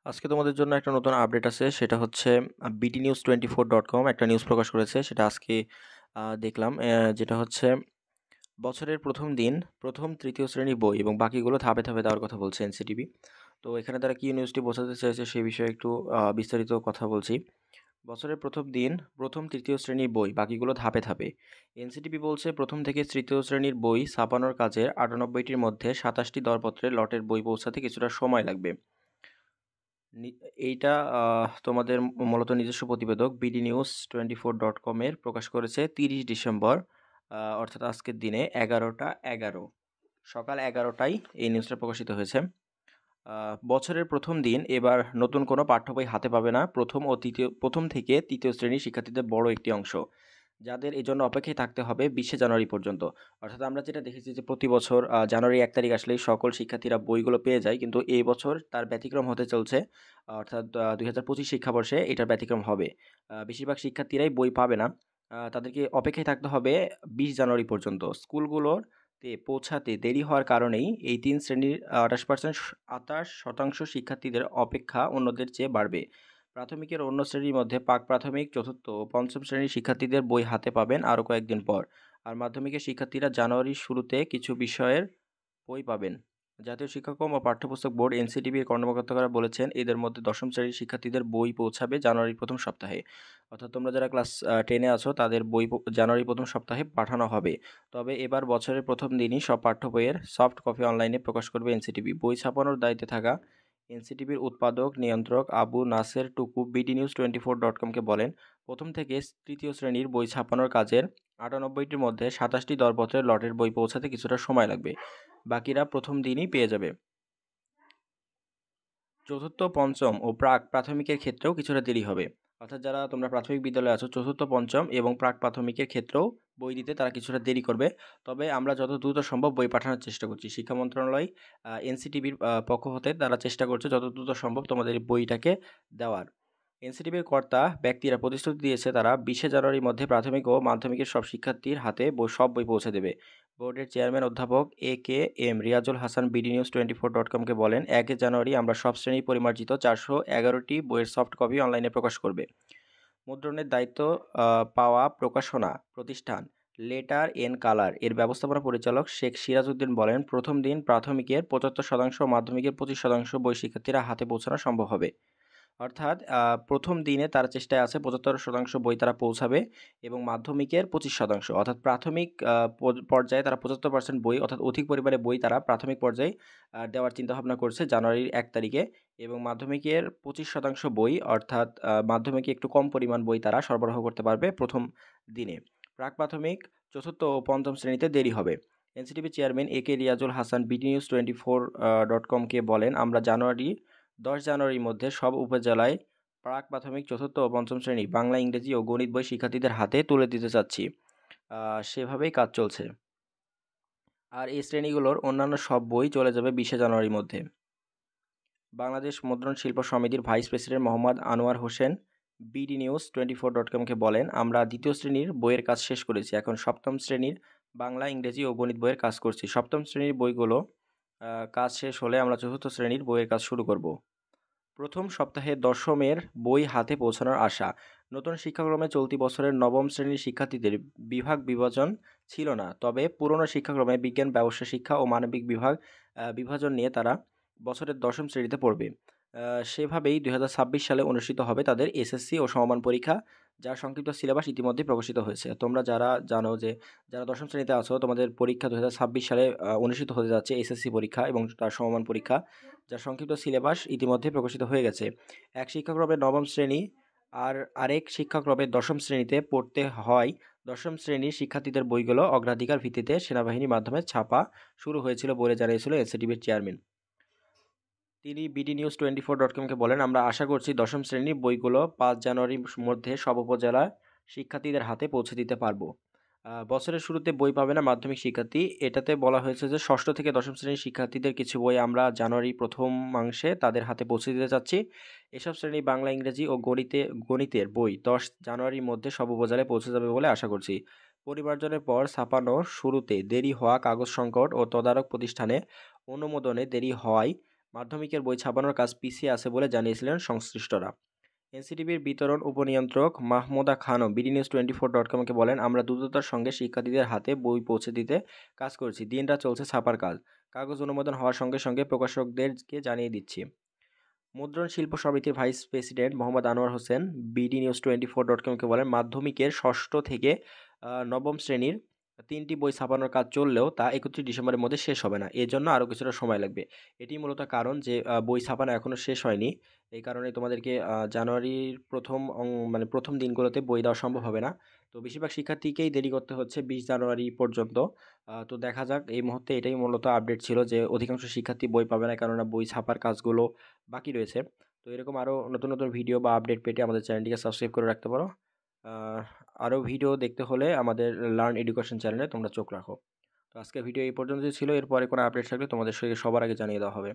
আজকে তোমাদের জন্য একটা নতুন আপডেট আছে। সেটা হচ্ছে btnews24.com একটা নিউজ প্রকাশ করেছে। সেটা আজকে দেখলাম। যেটা হচ্ছে বছরের প্রথম দিন প্রথম তৃতীয় শ্রেণীর বই এবং বাকিগুলো ধাপে ধাপে দেওয়ার কথা বলছে এনসিটিবি। তো এখানে তারা কি নিউজটি বোঝাতে চাইছে সেই বিষয়ে একটু বিস্তারিত কথা বলছি। বছরের প্রথম দিন প্রথম তৃতীয় শ্রেণীর বই বাকিগুলো ধাপে ধাপে। এনসিটিবি বলছে প্রথম থেকে তৃতীয় শ্রেণীর বই ছাপানোর কাজের 98টির মধ্যে 27টি দরপত্রে লটের বই পৌঁছাতে কিছুটা সময় লাগবে। এইটা তোমাদের মূলত নিজস্ব প্রতিবেদক bdnews24.com এর প্রকাশ করেছে 30 ডিসেম্বর, অর্থাৎ আজকের দিনে 11টা 11 সকাল 11টায় এই নিউজটা প্রকাশিত হয়েছে। বছরের প্রথম দিন এবার নতুন কোনো পাঠ্য বই হাতে পাবে না প্রথম থেকে তৃতীয় শ্রেণীর শিক্ষার্থীদের বড় একটি অংশ, যাদের এজন্য অপেক্ষায় থাকতে হবে 20শে জানুয়ারি পর্যন্ত। অর্থাৎ আমরা যেটা দেখেছি যে প্রতি বছর জানুয়ারি 1 তারিখ আসলেই সকল শিক্ষার্থীরা বইগুলো পেয়ে যায়, কিন্তু এই বছর তার ব্যতিক্রম হতে চলছে। অর্থাৎ 2025 শিক্ষাবর্ষে এটার ব্যতিক্রম হবে। বেশিরভাগ শিক্ষার্থীরাই বই পাবে না। তাদেরকে অপেক্ষায় থাকতে হবে 20 জানুয়ারি পর্যন্ত। স্কুলগুলোতে পৌঁছাতে দেরি হওয়ার কারণেই এই 3 শ্রেণীর 28% শিক্ষার্থীদের অপেক্ষা অন্যদের চেয়ে বাড়বে। প্রাথমিকের অন্য শ্রেণীর মধ্যে প্রাক-প্রাথমিক, চতুর্থ ও পঞ্চম শ্রেণীর শিক্ষার্থীদের বই হাতে পাবেন আরও কয়েকদিন পর। আর মাধ্যমিকের শিক্ষার্থীরা জানুয়ারির শুরুতে কিছু বিষয়ের বই পাবেন। জাতীয় শিক্ষাক্রম ও পাঠ্যপুস্তক বোর্ড এনসিটিবির কর্মকর্তারা বলেছেন, এদের মধ্যে দশম শ্রেণীর শিক্ষার্থীদের বই পৌঁছাবে জানুয়ারির প্রথম সপ্তাহে। অর্থাৎ তোমরা যারা ক্লাস 10-এ আছো তাদের বই জানুয়ারির প্রথম সপ্তাহে পাঠানো হবে। তবে এবার বছরের প্রথম দিনই সব পাঠ্য বইয়ের সফট কপি অনলাইনে প্রকাশ করবে এনসিটিবি। বই ছাপানোর দায়িত্বে থাকা এনসিটিবির উৎপাদক নিয়ন্ত্রক আবু নাসের টুকু bdnews24.com-কে বলেন, প্রথম থেকে তৃতীয় শ্রেণীর বই ছাপানোর কাজের 98টির মধ্যে 27টি দরপত্রের লটের বই পৌঁছাতে কিছুটা সময় লাগবে। বাকিরা প্রথম দিনই পেয়ে যাবে। চতুর্থ, পঞ্চম ও প্রাথমিকের ক্ষেত্রেও কিছুটা দেরি হবে। অর্থাৎ যারা তোমরা প্রাথমিক বিদ্যালয়ে আছো, চতুর্থ, পঞ্চম এবং প্রাথমিকের ক্ষেত্রেও বই দিতে তারা কিছুটা দেরি করবে। তবে আমরা যত দ্রুত সম্ভব বই পাঠানোর চেষ্টা করছি। শিক্ষা মন্ত্রণালয় এনসিটিবির পক্ষ হতে তারা চেষ্টা করছে যত দ্রুত সম্ভব তোমাদের এই বইটাকে দেওয়ার। এনসিটিবির কর্তা ব্যক্তিরা প্রতিশ্রুতি দিয়েছে তারা 20শে জানুয়ারির মধ্যে প্রাথমিক ও মাধ্যমিকের সব শিক্ষার্থীর হাতে সব বই পৌঁছে দেবে। বোর্ডের চেয়ারম্যান অধ্যাপক এ.কে.এম. রিয়াজুল হাসান bdnews24.com-কে বলেন, 1 জানুয়ারি আমরা সব শ্রেণী পরিমার্জিত 411টি বইয়ের সফট কপি অনলাইনে প্রকাশ করবে। মুদ্রণের দায়িত্ব পাওয়া প্রকাশনা প্রতিষ্ঠান লেটার এন্ড কালার এর ব্যবস্থাপনা পরিচালক শেখ সিরাজ উদ্দিন বলেন, প্রথম দিন প্রাথমিকের 75% ও মাধ্যমিকের 25% বই শিক্ষার্থীরা হাতে পৌঁছানো সম্ভব হবে। অর্থাৎ প্রথম দিনে তারা চেষ্টায় আছে 75% বই তারা পৌঁছাবে এবং মাধ্যমিকের 25%, অর্থাৎ প্রাথমিক পর্যায়ে তারা 75% বই, অর্থাৎ অধিক পরিমাণে বই তারা প্রাথমিক পর্যায়ে দেওয়ার চিন্তাভাবনা করছে জানুয়ারির 1 তারিখে, এবং মাধ্যমিকের 25% বই, অর্থাৎ মাধ্যমিকে একটু কম পরিমাণ বই তারা সরবরাহ করতে পারবে প্রথম দিনে। প্রাক-প্রাথমিক, চতুর্থ ও পঞ্চম শ্রেণীতে দেরি হবে। এনসিটিবি চেয়ারম্যান এ কে রিয়াজুল হাসান bdnews24.com-কে বলেন, আমরা 10 জানুয়ারির মধ্যে সব উপজেলায় প্রাক-প্রাথমিক, চতুর্থ ও পঞ্চম শ্রেণী বাংলা, ইংরেজি ও গণিত বই শিক্ষার্থীদের হাতে তুলে দিতে চাচ্ছি। সেভাবেই কাজ চলছে। আর এই শ্রেণীগুলোর অন্যান্য সব বই চলে যাবে 20শে জানুয়ারির মধ্যে। বাংলাদেশ মুদ্রণ শিল্প সমিতির ভাইস প্রেসিডেন্ট মোহাম্মদ আনোয়ার হোসেন bdnews24.com-কে বলেন, আমরা দ্বিতীয় শ্রেণীর বইয়ের কাজ শেষ করেছি। এখন সপ্তম শ্রেণীর বাংলা, ইংরেজি ও গণিত বইয়ের কাজ করছি। সপ্তম শ্রেণীর বইগুলো কাজ শেষ হলে আমরা চতুর্থ শ্রেণীর বইয়ের কাজ শুরু করব। প্রথম সপ্তাহে দশমের বই হাতে পৌঁছানোর আশা। নতুন শিক্ষাক্রমে চলতি বছরের নবম শ্রেণীর শিক্ষার্থীদের বিভাগ বিভাজন ছিল না, তবে পুরনো শিক্ষাক্রমে বিজ্ঞান, ব্যবসা শিক্ষা ও মানবিক বিভাজন নিয়ে তারা বছরের দশম শ্রেণীতে পড়বে। সেভাবেই 2026 সালে অনুষ্ঠিত হবে তাদের এসএসসি ও সমমান পরীক্ষা, যার সংক্ষিপ্ত সিলেবাস ইতিমধ্যেই প্রকাশিত হয়েছে। তোমরা যারা জানো যে যারা দশম শ্রেণীতে আছো, তোমাদের পরীক্ষা 2026 সালে অনুষ্ঠিত হতে যাচ্ছে এসএসসি পরীক্ষা এবং তার সমমান পরীক্ষা, যার সংক্ষিপ্ত সিলেবাস ইতিমধ্যে প্রকাশিত হয়ে গেছে। এক শিক্ষাক্রমে নবম শ্রেণী আর আরেক শিক্ষাক্রমে দশম শ্রেণীতে পড়তে হয়। দশম শ্রেণীর শিক্ষার্থীদের বইগুলো অগ্রাধিকার ভিত্তিতে সেনাবাহিনীর মাধ্যমে ছাপা শুরু হয়েছিল বলে জানিয়েছিল এনসিটিবির চেয়ারম্যান। তিনি bdnews24.com-কে বলেন, আমরা আশা করছি দশম শ্রেণীর বইগুলো 5 জানুয়ারির মধ্যে সব উপজেলা শিক্ষার্থীদের হাতে পৌঁছে দিতে পারবো। বছরের শুরুতে বই পাবে না মাধ্যমিক শিক্ষার্থী। এটাতে বলা হয়েছে যে ষষ্ঠ থেকে দশম শ্রেণীর শিক্ষার্থীদের কিছু বই আমরা জানুয়ারির প্রথমাংশে তাদের হাতে পৌঁছে দিতে চাচ্ছি। এসব শ্রেণী বাংলা, ইংরেজি ও গণিতের বই 10 জানুয়ারির মধ্যে সব উপজেলায় পৌঁছে যাবে বলে আশা করছি। পরিমার্জনের পর ছাপানোর শুরুতে দেরি হওয়া, কাগজ সংকট ও তদারক প্রতিষ্ঠানে অনুমোদনে দেরি হওয়ায় মাধ্যমিকের বই ছাপানোর কাজ পিছিয়ে আছে বলে জানিয়েছিলেন সংশ্লিষ্টরা। এনসিটিবির বিতরণ উপনিয়ন্ত্রক মাহমুদা খানম BDNews24.com-কে বলেন, আমরা দ্রুততার সঙ্গে শিক্ষার্থীদের হাতে বই পৌঁছে দিতে কাজ করছি। দিনরাত চলছে ছাপার কাজ। কাগজ অনুমোদন হওয়ার সঙ্গে সঙ্গে প্রকাশকদেরকে জানিয়ে দিচ্ছি। মুদ্রণ শিল্প সমিতির ভাইস প্রেসিডেন্ট মোহাম্মদ আনোয়ার হোসেন BDNews24.com-কে বলেন, মাধ্যমিকের ষষ্ঠ থেকে নবম শ্রেণীর 3টি বই ছাপানোর কাজ চললেও তা 31 ডিসেম্বরের মধ্যে শেষ হবে না। এর জন্য আরও কিছুটা সময় লাগবে। এটি মূলত কারণ যে বই ছাপানো এখনো শেষ হয়নি। এই কারণে তোমাদেরকে জানুয়ারির মানে প্রথম দিনগুলোতে বই দেওয়া সম্ভব হবে না। তো বেশিরভাগ শিক্ষার্থীকেই দেরি করতে হচ্ছে 20 জানুয়ারি পর্যন্ত। তো দেখা যাক, এই মুহূর্তে এটাই মূলত আপডেট ছিল যে অধিকাংশ শিক্ষার্থী বই পাবে না, কেননা বই ছাপার কাজগুলো বাকি রয়েছে। তো এরকম আরও নতুন নতুন ভিডিও বা আপডেট পেতে আমাদের চ্যানেলটিকে সাবস্ক্রাইব করে রাখতে পারো। আরও ভিডিও দেখতে হলে আমাদের লার্ন এডুকেশন চ্যানেলে তোমরা চোখ রাখো। তো আজকের ভিডিও এই পর্যন্তই ছিল। এরপরে কোনো আপডেট থাকলে তোমাদের সঙ্গে সবার আগে জানিয়ে দেওয়া হবে।